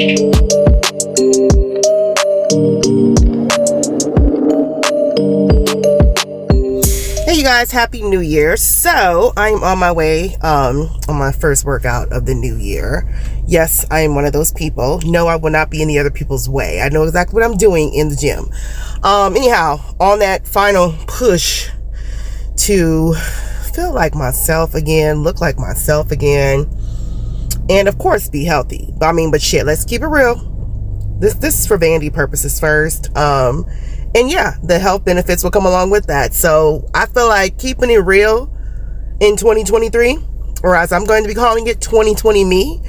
Hey you guys, happy new year. So I'm on my way on my first workout of the new year. Yes, I am one of those people. No, I will not be any other people's way. I know exactly what I'm doing in the gym. Anyhow, on that final push to feel like myself again, look like myself again, and of course be healthy. But shit, let's keep it real. This is for vanity purposes first. And yeah, the health benefits will come along with that. So I feel like keeping it real in 2023, or as I'm going to be calling it, 2020 me,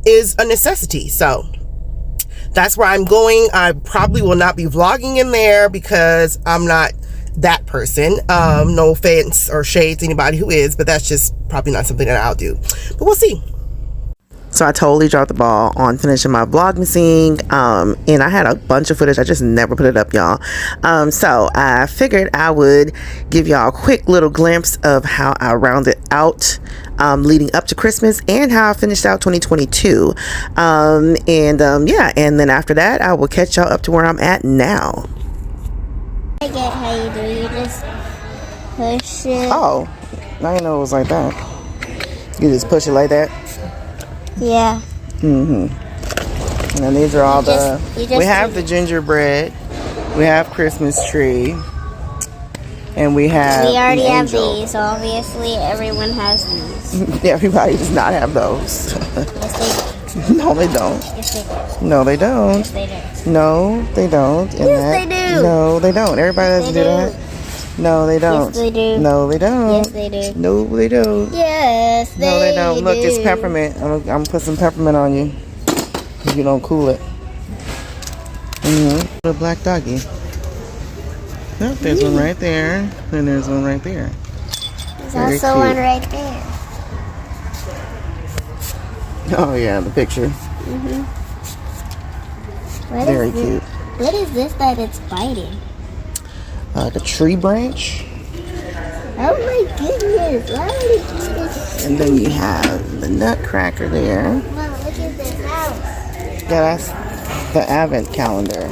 is a necessity. So that's where I'm going. I probably will not be vlogging in there because I'm not that person. No offense or shade to anybody who is, but that's just probably not something that I'll do. But we'll see. So I totally dropped the ball on finishing my Vlogmasing, and I had a bunch of footage. I just never put it up, y'all. So I figured I would give y'all a quick little glimpse of how I rounded out leading up to Christmas and how I finished out 2022. Yeah, and then after that, I will catch y'all up to where I'm at now. I get how you do. You just push it. Oh, I didn't know it was like that. You just push it like that? Yeah. And these are all we have the gingerbread, we have Christmas tree, and we already have these. Obviously, everyone has these. Everybody does not have those. Yes, they do. No, they don't. Yes, they do. No, they don't. Yes, they do. No, they don't. Yes, they do. No, they don't. Everybody doesn't do that. No, they don't. Yes, they do. No, they don't. Yes, they do. No, they don't. Yes, they do. No, they don't. Look, it's peppermint. I'm gonna put some peppermint on you. If you don't cool it. The black doggy. Nope, there's one right there. And there's one right there. There's also one right there. Oh yeah, the picture. Very cute. What is this that it's biting? The tree branch. Oh my goodness! Why would it do this? And then you have the nutcracker there. Mom, look at this house. Yeah, that's the advent calendar.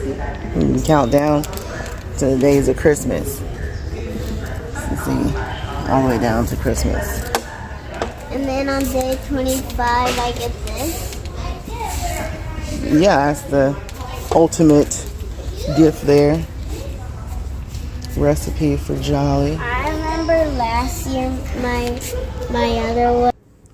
You can count down to the days of Christmas. Let's see, all the way down to Christmas. And then on day 25, I get this. Yeah, that's the ultimate gift there. Recipe for Jolly. I remember last year my other one.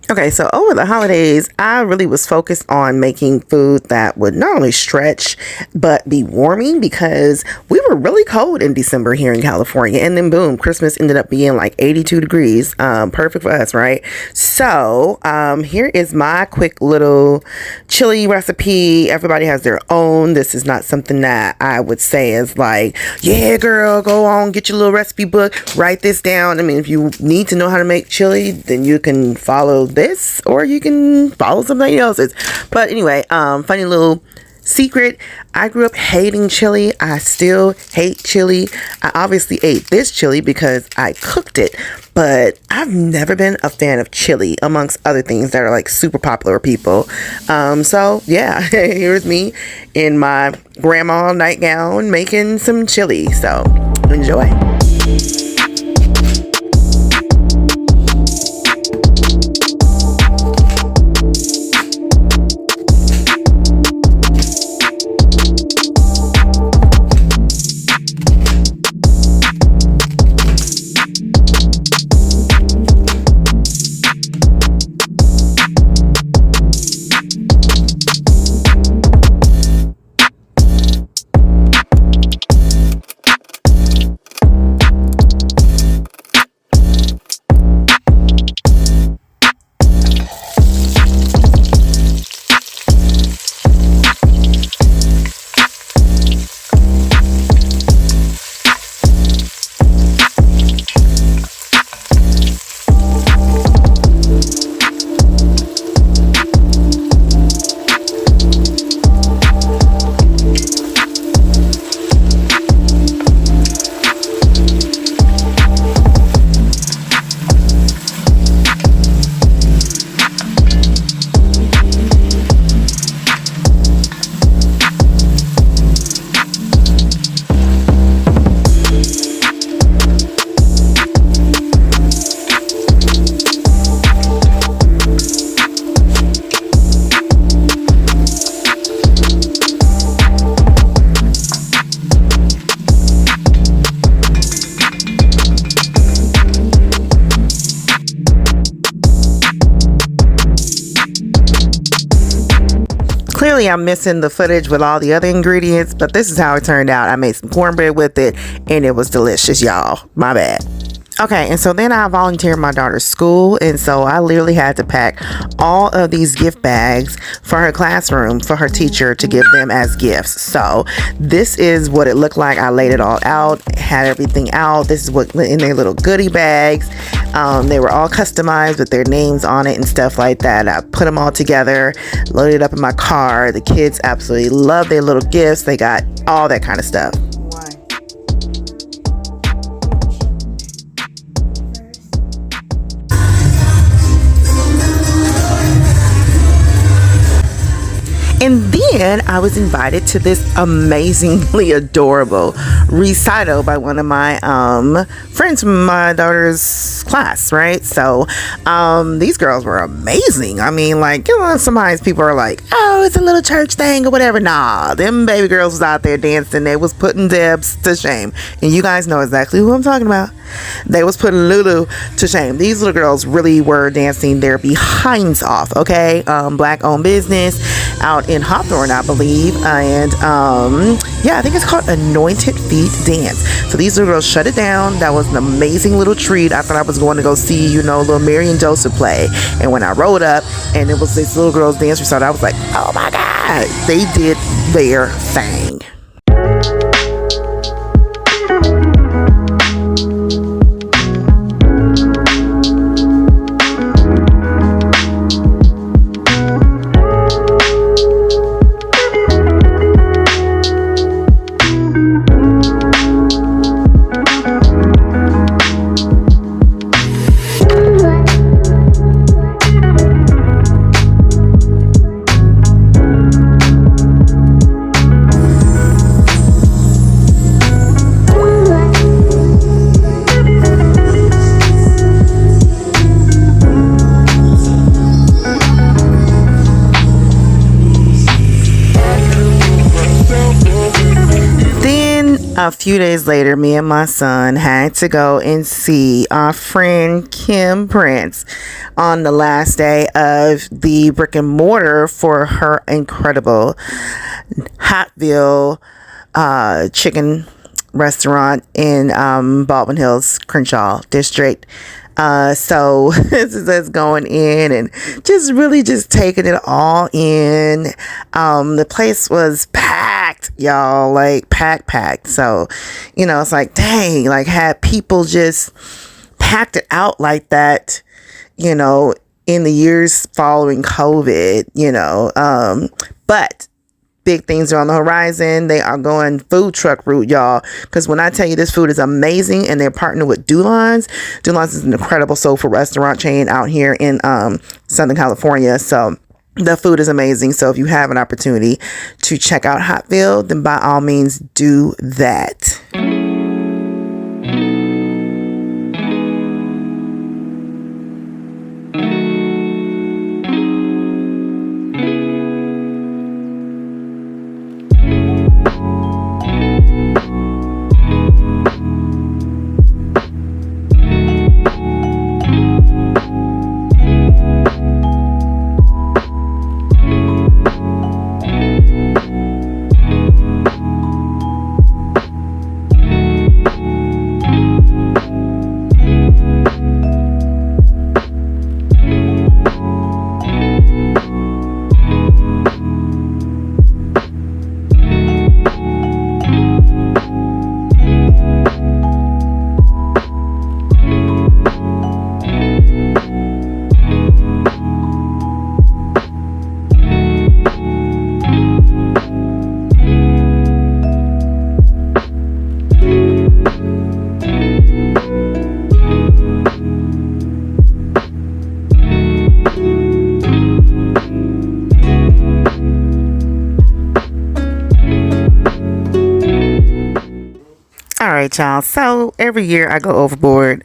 Okay, so over the holidays, I really was focused on making food that would not only stretch, but be warming, because we were really cold in December here in California. And then boom, Christmas ended up being like 82 degrees. Perfect for us, right? So here is my quick little chili recipe. Everybody has their own. This is not something that I would say is like, yeah, girl, go on, get your little recipe book, write this down. I mean, if you need to know how to make chili, then you can follow this, or you can follow somebody else's. But anyway, funny little secret, I grew up hating chili. I still hate chili. I obviously ate this chili because I cooked it, but I've never been a fan of chili, amongst other things that are like super popular with people. So yeah, here's me in my grandma nightgown making some chili. So enjoy. Clearly I'm missing the footage with all the other ingredients, but this is how it turned out. I made some cornbread with it and it was delicious, y'all. My bad. Okay, and so then I volunteered my daughter's school, and so I literally had to pack all of these gift bags for her classroom for her teacher to give them as gifts. So this is what it looked like. I laid it all out, had everything out. This is what in their little goodie bags. They were all customized with their names on it and stuff like that. I put them all together, loaded it up in my car. The kids absolutely love their little gifts. They got all that kind of stuff. And then I was invited to this amazingly adorable recital by one of my friends from my daughter's class, right? So these girls were amazing. I mean, like, you know, sometimes people are like, oh, it's a little church thing or whatever. Nah, them baby girls was out there dancing. They was putting Debs to shame. And you guys know exactly who I'm talking about. They was putting Lulu to shame. These little girls really were dancing their behinds off, okay? Black owned business out in Hawthorne, I believe. And yeah, I think it's called Anointed Feet Dance. So these little girls shut it down. That was an amazing little treat. I thought I was going to go see, you know, little Mary and Joseph play. And when I rolled up and it was this little girls dance recital, I was like, oh my God, they did their thing. A few days later, me and my son had to go and see our friend Kim Prince on the last day of the brick and mortar for her incredible Hatville chicken restaurant in Baldwin Hills, Crenshaw District. So this is us going in and just taking it all in. The place was packed, y'all, like packed. So, you know, it's like, dang, like had people just packed it out like that, you know, in the years following COVID, you know, but big things are on the horizon. They are going food truck route, y'all. Because when I tell you this food is amazing, and they're partnered with Dulons. Dulons is an incredible soul food restaurant chain out here in Southern California. So the food is amazing. So if you have an opportunity to check out Hatville, then by all means do that. All right, y'all. So every year I go overboard.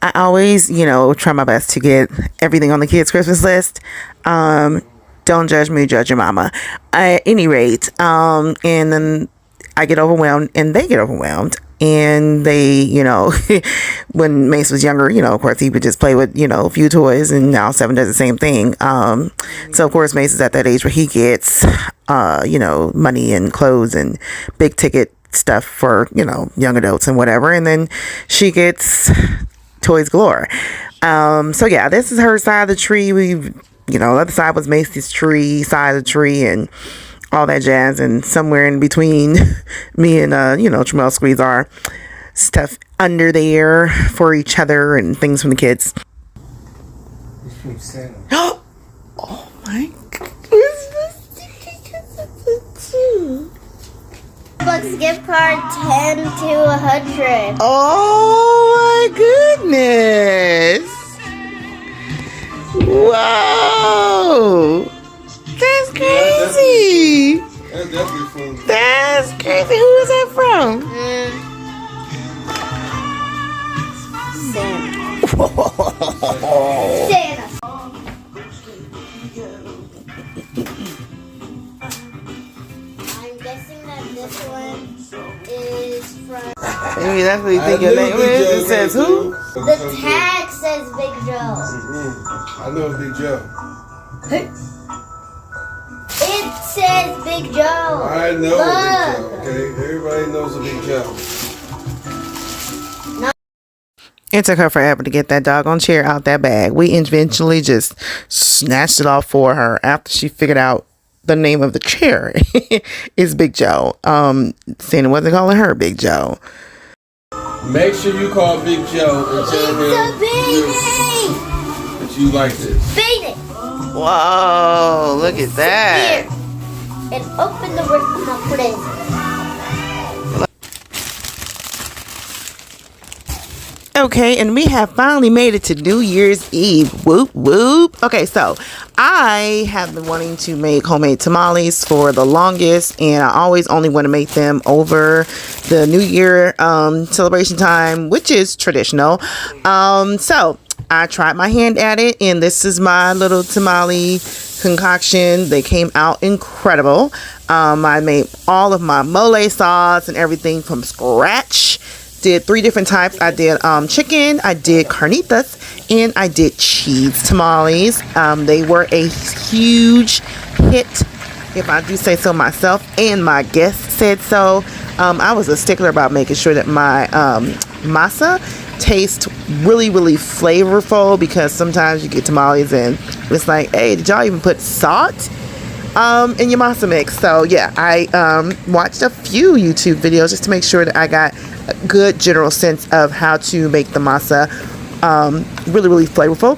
I always, you know, try my best to get everything on the kids' Christmas list. Don't judge me, judge your mama. At any rate, and then I get overwhelmed and they get overwhelmed. And they, you know, when Mace was younger, you know, of course he would just play with, you know, a few toys, and now Seven does the same thing. So of course Mace is at that age where he gets, you know, money and clothes and big ticket stuff for, you know, young adults and whatever. And then she gets toys galore. So yeah, this is her side of the tree. You know, the other side was Macy's tree, side of the tree, and all that jazz. And somewhere in between, me and, you know, Tramel squeeze our stuff under there for each other and things from the kids. Oh my goodness. Bucks gift card 10 to 100. Oh my goodness. Whoa. That's crazy. That's definitely fun. That's crazy. Who is that from? Santa. I'm guessing that this one is from. Maybe that's what you think your name is. It says who? The tag says Big Joe. I know it's Big Joe. It says Big Joe. I know Look. a Big Joe, okay? Everybody knows a Big Joe. It took her forever to get that doggone chair out that bag. We eventually just snatched it off for her after she figured out the name of the chair is Big Joe. Santa wasn't calling her Big Joe. Make sure you call Big Joe and tell him that you like this. Beat it. Whoa, look at that. Here. And open the present. Okay, and we have finally made it to New Year's Eve. Whoop, whoop. Okay, so I have been wanting to make homemade tamales for the longest, and I always only want to make them over the New Year celebration time, which is traditional. So I tried my hand at it, and this is my little tamale concoction. They came out incredible. I made all of my mole sauce and everything from scratch. Did 3 different types. I did chicken, I did carnitas, and I did cheese tamales. They were a huge hit, if I do say so myself, and my guests said so. I was a stickler about making sure that my masa tastes really, really flavorful, because sometimes you get tamales and it's like, hey, did y'all even put salt in your masa mix? So yeah, I watched a few YouTube videos just to make sure that I got a good general sense of how to make the masa really, really flavorful,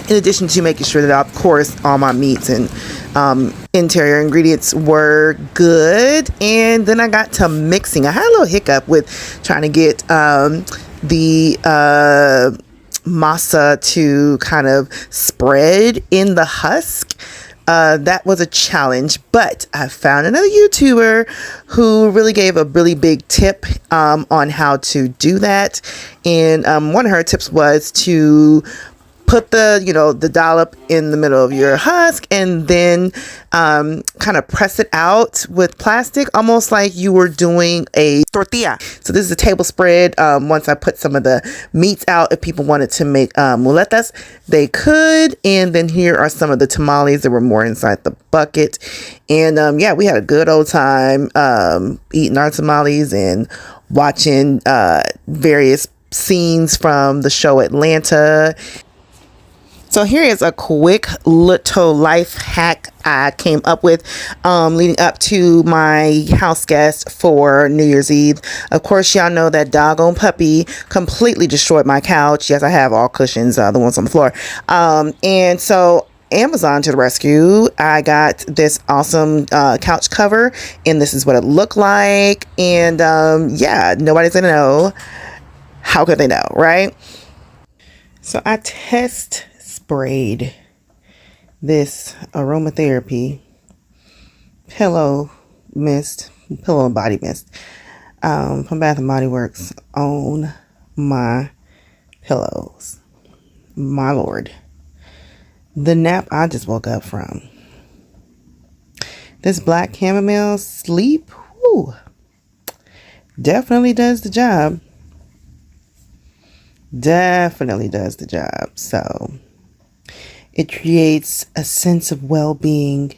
in addition to making sure that, of course, all my meats and interior ingredients were good. And then I got to mixing. I had a little hiccup with trying to get the masa to kind of spread in the husk. That was a challenge, but I found another YouTuber who really gave a really big tip on how to do that. And one of her tips was to put the, you know, the dollop in the middle of your husk, and then kind of press it out with plastic, almost like you were doing a tortilla. So this is a table spread. Once I put some of the meats out, if people wanted to make muletas, they could. And then here are some of the tamales that were more inside the bucket. And yeah, we had a good old time eating our tamales and watching various scenes from the show Atlanta. So here is a quick little life hack I came up with leading up to my house guest for New Year's Eve. Of course, y'all know that doggone puppy completely destroyed my couch. Yes, I have all cushions, the ones on the floor. And so Amazon to the rescue. I got this awesome couch cover, and this is what it looked like. And yeah, nobody's gonna know. How could they know, right? So I sprayed this aromatherapy pillow and body mist from Bath and Body Works on my pillows. My lord, the nap I just woke up from. This black chamomile sleep, whew, definitely does the job. Definitely does the job. So it creates a sense of well-being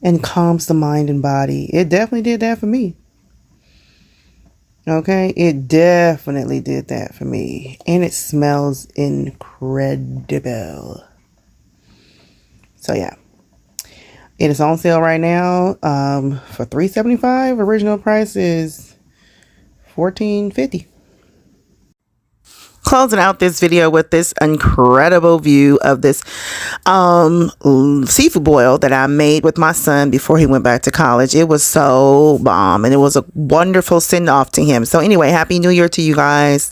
and calms the mind and body. It definitely did that for me. Okay, it definitely did that for me. And it smells incredible. So yeah. It is on sale right now for $3.75. Original price is $14.50. Closing out this video with this incredible view of this seafood boil that I made with my son before he went back to college. It was so bomb, and it was a wonderful send off to him. So anyway, Happy New Year to you guys.